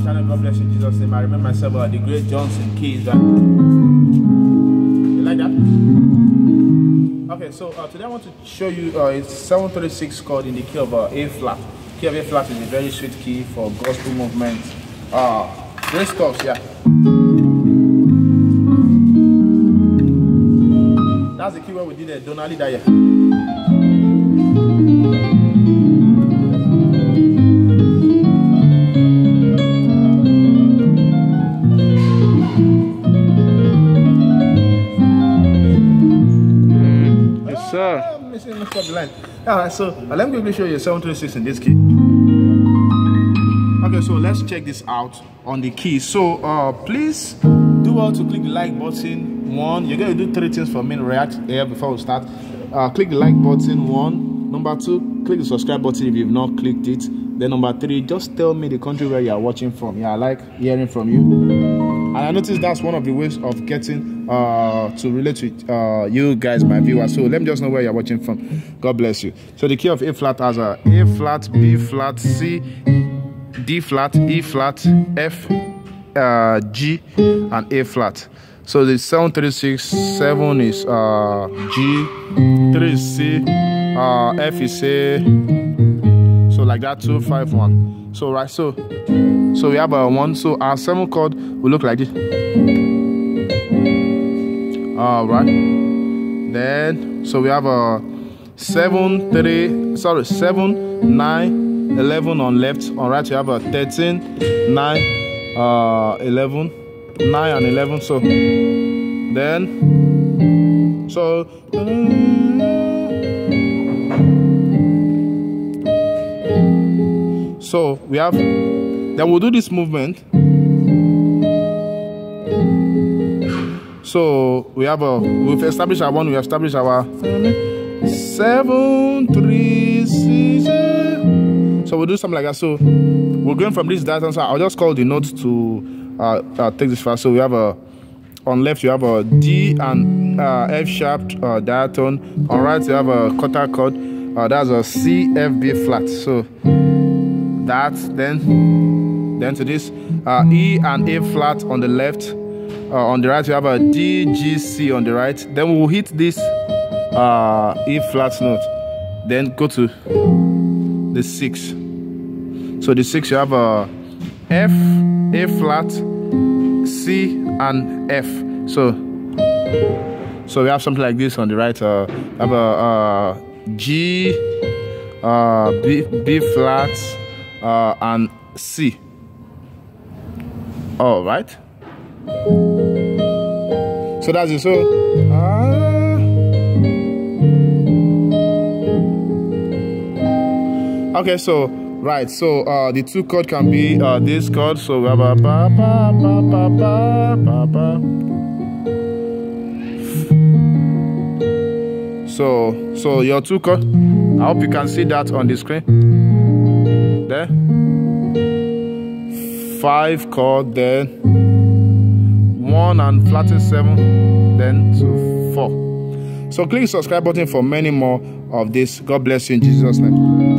channel. God bless you in Jesus' name. I remember myself the great Johnsonkeyz. You like that? Okay, so today I want to show you it's 736 chord in the key of A flat. Key of A flat is a very sweet key for gospel movement. Grace chords, yeah. That's the key where we did a Donali that year. Alright, so let me quickly show you 736 in this key. Okay, so let's check this out on the key. So please do well to click the like button. One, you're going to do 3 things for me right here before we start. Click the like button, 1. Number 2, click the subscribe button if you've not clicked it. Then number 3, just tell me the country where you are watching from. Yeah, I like hearing from you. And I noticed that's one of the ways of getting to relate with you guys, my viewers. So let me just know where you're watching from. God bless you. So the key of A flat has a A flat, B flat, C, D flat, E flat, F, G, and A flat. So the 736, 7 is G, 3 is C, F is A. So like that, 2, 5, 1. So right, so we have a 1. So our 7 chord will look like this. All right. Then so we have a 7, 9, 11 on left. On right, you have a 13, 9, 11, 9 and 11. So then so we have, then we'll do this movement. So we have we've established our 1, we have established our 7, 3, 6. So we'll do something like that. So we're going from this diaton. So I'll just call the notes to take this fast. So we have on left you have a D and F sharp diaton. On right you have a quarter chord. That's a C, F, B flat. So that then to this E and A flat on the left. On the right you have a D, G, C on the right. Then we will hit this E flat note. Then go to the 6. So the 6 you have a F, A flat, C and F. So we have something like this on the right. Have a G, B flat, and C. All right. So that's it. So okay. So right. So the 2 chord can be this chord. So we have a ba ba ba ba ba ba ba. So your 2 chord. I hope you can see that on the screen. There. 5 chord, then 1 and flatting 7, then to 4. So click the subscribe button for many more of this. God bless you in Jesus' name.